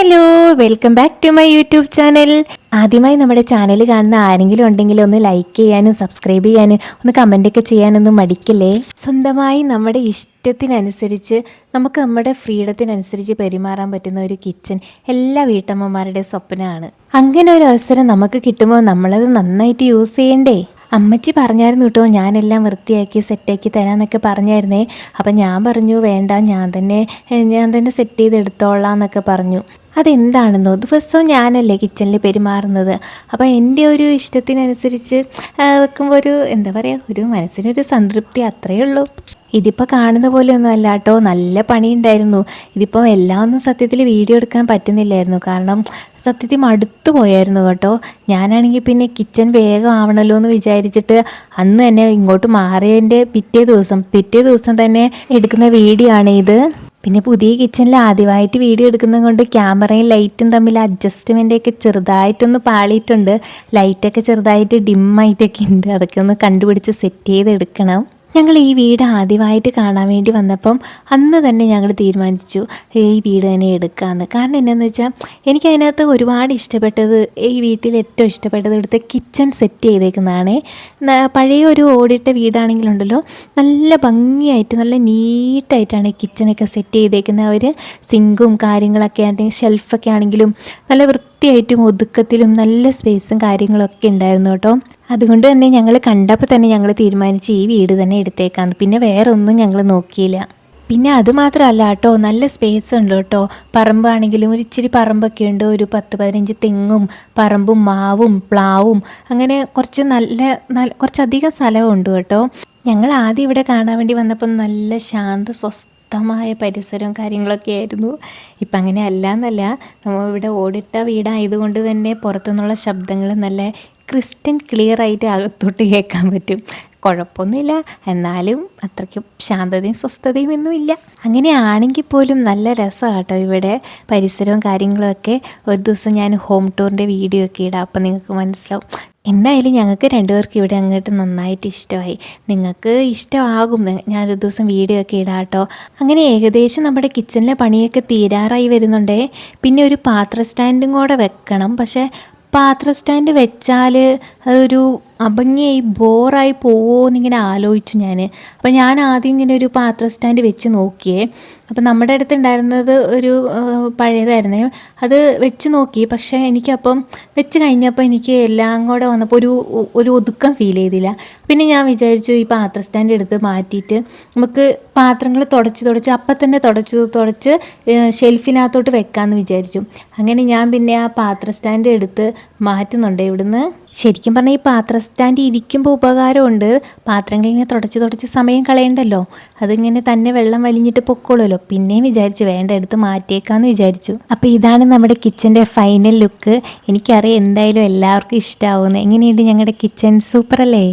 Hello, welcome back to my YouTube channel. ആദ്യമായി നമ്മുടെ channel കാണുന്ന ആരെങ്കിലും ഉണ്ടെങ്കിൽ ഒന്ന് ലൈക്ക് ചെയ്യാനും സബ്സ്ക്രൈബ് ചെയ്യാനും ഒന്ന് കമൻ്റൊക്കെ ചെയ്യാനൊന്നും മടിക്കില്ലേ. സ്വന്തമായി നമ്മുടെ ഇഷ്ടത്തിനനുസരിച്ച് നമുക്ക് നമ്മുടെ ഫ്രീഡത്തിനനുസരിച്ച് പെരുമാറാൻ പറ്റുന്ന ഒരു കിച്ചൺ എല്ലാ വീട്ടമ്മമാരുടെ സ്വപ്നമാണ്. അങ്ങനെ ഒരു അവസരം നമുക്ക് കിട്ടുമ്പോൾ നമ്മളത് നന്നായിട്ട് യൂസ് ചെയ്യണ്ടേ. അമ്മച്ചി പറഞ്ഞായിരുന്നു കേട്ടോ, ഞാനെല്ലാം വൃത്തിയാക്കി സെറ്റാക്കി തരാമെന്നൊക്കെ പറഞ്ഞായിരുന്നേ. അപ്പം ഞാൻ പറഞ്ഞു വേണ്ട, ഞാൻ തന്നെ സെറ്റ് ചെയ്തെടുത്തോളാം എന്നൊക്കെ പറഞ്ഞു. അതെന്താണെന്നോ, ദിവസവും ഞാനല്ലേ കിച്ചണിൽ പെരുമാറുന്നത്. അപ്പോൾ എൻ്റെ ഒരു ഇഷ്ടത്തിനനുസരിച്ച് വെക്കുമ്പോൾ എന്താ പറയുക, ഒരു മനസ്സിനൊരു സംതൃപ്തി, അത്രയേ ഉള്ളൂ. ഇതിപ്പോൾ കാണുന്ന പോലെ ഒന്നും അല്ല കേട്ടോ, നല്ല പണിയുണ്ടായിരുന്നു. ഇതിപ്പം എല്ലാം ഒന്നും സത്യത്തിൽ വീഡിയോ എടുക്കാൻ പറ്റുന്നില്ലായിരുന്നു, കാരണം സത്യത്തിൽ മടുത്തു പോയായിരുന്നു കേട്ടോ. ഞാനാണെങ്കിൽ പിന്നെ കിച്ചൺ വേഗം ആവണമല്ലോ എന്ന് വിചാരിച്ചിട്ട് അന്ന് തന്നെ ഇങ്ങോട്ട് മാറിയതിൻ്റെ പിറ്റേ ദിവസം തന്നെ എടുക്കുന്ന വീഡിയോ ആണ് ഇത്. പിന്നെ പുതിയ കിച്ചണിൽ ആദ്യമായിട്ട് വീഡിയോ എടുക്കുന്നത് കൊണ്ട് ക്യാമറയും ലൈറ്റും തമ്മിൽ അഡ്ജസ്റ്റ്മെൻ്റൊക്കെ ചെറുതായിട്ടൊന്ന് പാളിയിട്ടുണ്ട്. ലൈറ്റൊക്കെ ചെറുതായിട്ട് ഡിമ്മായിട്ടൊക്കെ ഉണ്ട്. അതൊക്കെ ഒന്ന് കണ്ടുപിടിച്ച് സെറ്റ് ചെയ്തെടുക്കണം. ഞങ്ങൾ ഈ വീട് ആദ്യമായിട്ട് കാണാൻ വേണ്ടി വന്നപ്പം അന്ന് തന്നെ ഞങ്ങൾ തീരുമാനിച്ചു ഈ വീട് തന്നെ എടുക്കാമെന്ന്. കാരണം എന്താണെന്ന് വെച്ചാൽ എനിക്കതിനകത്ത് ഒരുപാട് ഇഷ്ടപ്പെട്ടത്, ഈ വീട്ടിൽ ഏറ്റവും ഇഷ്ടപ്പെട്ടത് ഇവിടുത്തെ കിച്ചൺ സെറ്റ് ചെയ്തേക്കുന്നതാണ്. പഴയ ഒരു ഓടിട്ട വീടാണെങ്കിലുണ്ടല്ലോ, നല്ല ഭംഗിയായിട്ട് നല്ല നീറ്റായിട്ടാണ് കിച്ചണൊക്കെ സെറ്റ് ചെയ്തേക്കുന്നത്. അവർ സിങ്കും കാര്യങ്ങളൊക്കെ ആണെങ്കിൽ ഷെൽഫൊക്കെ ആണെങ്കിലും നല്ല വൃത്തിയായിട്ടും ഒതുക്കത്തിലും നല്ല സ്പേസും കാര്യങ്ങളൊക്കെ ഉണ്ടായിരുന്നു കേട്ടോ. അതുകൊണ്ട് തന്നെ ഞങ്ങൾ കണ്ടപ്പോൾ തന്നെ ഞങ്ങൾ തീരുമാനിച്ച് ഈ വീട് തന്നെ എടുത്തേക്കാന്ന്. പിന്നെ വേറെ ഒന്നും ഞങ്ങൾ നോക്കിയില്ല. പിന്നെ അതുമാത്രമല്ല കേട്ടോ, നല്ല സ്പേസ് ഉണ്ട് കേട്ടോ. പറമ്പാണെങ്കിലും ഒരു ഇച്ചിരി പറമ്പൊക്കെ ഉണ്ട്. ഒരു 10-15 തെങ്ങും പറമ്പും മാവും പ്ലാവും അങ്ങനെ കുറച്ചധികം സ്ഥലമുണ്ട് കേട്ടോ. ഞങ്ങൾ ആദ്യം ഇവിടെ കാണാൻ വേണ്ടി വന്നപ്പോൾ നല്ല സ്വസ്ഥമായ പരിസരവും കാര്യങ്ങളൊക്കെ ആയിരുന്നു. ഇപ്പം അങ്ങനെ അല്ല എന്നല്ല, നമ്മൾ ഇവിടെ ഓടിട്ട വീടായതുകൊണ്ട് തന്നെ പുറത്തുനിന്നുള്ള ശബ്ദങ്ങൾ നല്ല ക്രിസ്റ്റൽ ക്ലിയർ ആയിട്ട് അകത്തോട്ട് കേൾക്കാൻ പറ്റും. കുഴപ്പമൊന്നുമില്ല, എന്നാലും അത്രയ്ക്കും ശാന്തതയും സ്വസ്ഥതയും ഒന്നുമില്ല. അങ്ങനെയാണെങ്കിൽ പോലും നല്ല രസമാണ് കേട്ടോ ഇവിടെ പരിസരവും കാര്യങ്ങളുമൊക്കെ. ഒരു ദിവസം ഞാൻ ഹോം ടൂറിൻ്റെ വീഡിയോ ഒക്കെ ഇടാം, അപ്പം നിങ്ങൾക്ക് മനസ്സിലാവും. എന്തായാലും ഞങ്ങൾക്ക് രണ്ടുപേർക്കും ഇവിടെ അങ്ങോട്ട് നന്നായിട്ട് ഇഷ്ടമായി. നിങ്ങൾക്ക് ഇഷ്ടമാകും, ഞാനൊരു ദിവസം വീഡിയോ ഒക്കെ ഇടാം കേട്ടോ. അങ്ങനെ ഏകദേശം നമ്മുടെ കിച്ചണിലെ പണിയൊക്കെ തീരാറായി വരുന്നുണ്ടേ. പിന്നെ ഒരു പാത്ര സ്റ്റാൻഡും കൂടെ വെക്കണം. പക്ഷേ പാത്ര സ്റ്റാൻഡ് വെച്ചാൽ അതൊരു അഭംഗിയായി ബോറായി പോവുമോ എന്നിങ്ങനെ ആലോചിച്ചു ഞാൻ. അപ്പോൾ ഞാൻ ആദ്യം ഇങ്ങനെ ഒരു പാത്ര സ്റ്റാൻഡ് വെച്ച് നോക്കിയേ. അപ്പോൾ നമ്മുടെ അടുത്ത് ഉണ്ടായിരുന്നത് ഒരു പഴയതായിരുന്നേ, അത് വെച്ച് നോക്കി. പക്ഷേ എനിക്കപ്പം വെച്ച് കഴിഞ്ഞപ്പോൾ എനിക്ക് എല്ലാം കൂടെ വന്നപ്പോൾ ഒരു ഒതുക്കം ഫീൽ ചെയ്തില്ല. പിന്നെ ഞാൻ വിചാരിച്ചു ഈ പാത്ര സ്റ്റാൻഡ് എടുത്ത് മാറ്റിയിട്ട് നമുക്ക് പാത്രങ്ങൾ തുടച്ച് അപ്പം തന്നെ തുടച്ച് ഷെൽഫിനകത്തോട്ട് വെക്കാമെന്ന് വിചാരിച്ചു. അങ്ങനെ ഞാൻ പിന്നെ ആ പാത്ര സ്റ്റാൻഡ് എടുത്ത് മാറ്റുന്നുണ്ട് ഇവിടുന്ന്. ശരിക്കും പറഞ്ഞാൽ ഈ പാത്ര സ്റ്റാൻഡ് ഇരിക്കുമ്പോൾ ഉപകാരമുണ്ട്. പാത്രങ്ങൾ ഇങ്ങനെ തുടച്ച് സമയം കളയണ്ടല്ലോ, അതിങ്ങനെ തന്നെ വെള്ളം വലിഞ്ഞിട്ട് പൊക്കോളുമല്ലോ. പിന്നെയും വിചാരിച്ചു വേണ്ട, എടുത്ത് മാറ്റിയേക്കാമെന്ന് വിചാരിച്ചു. അപ്പോൾ ഇതാണ് നമ്മുടെ കിച്ചൻ്റെ ഫൈനൽ ലുക്ക്. എനിക്കറിയാം എന്തായാലും എല്ലാവർക്കും ഇഷ്ടമാവുന്നത്. എങ്ങനെയുണ്ട് ഞങ്ങളുടെ കിച്ചൺ? സൂപ്പർ അല്ലേ?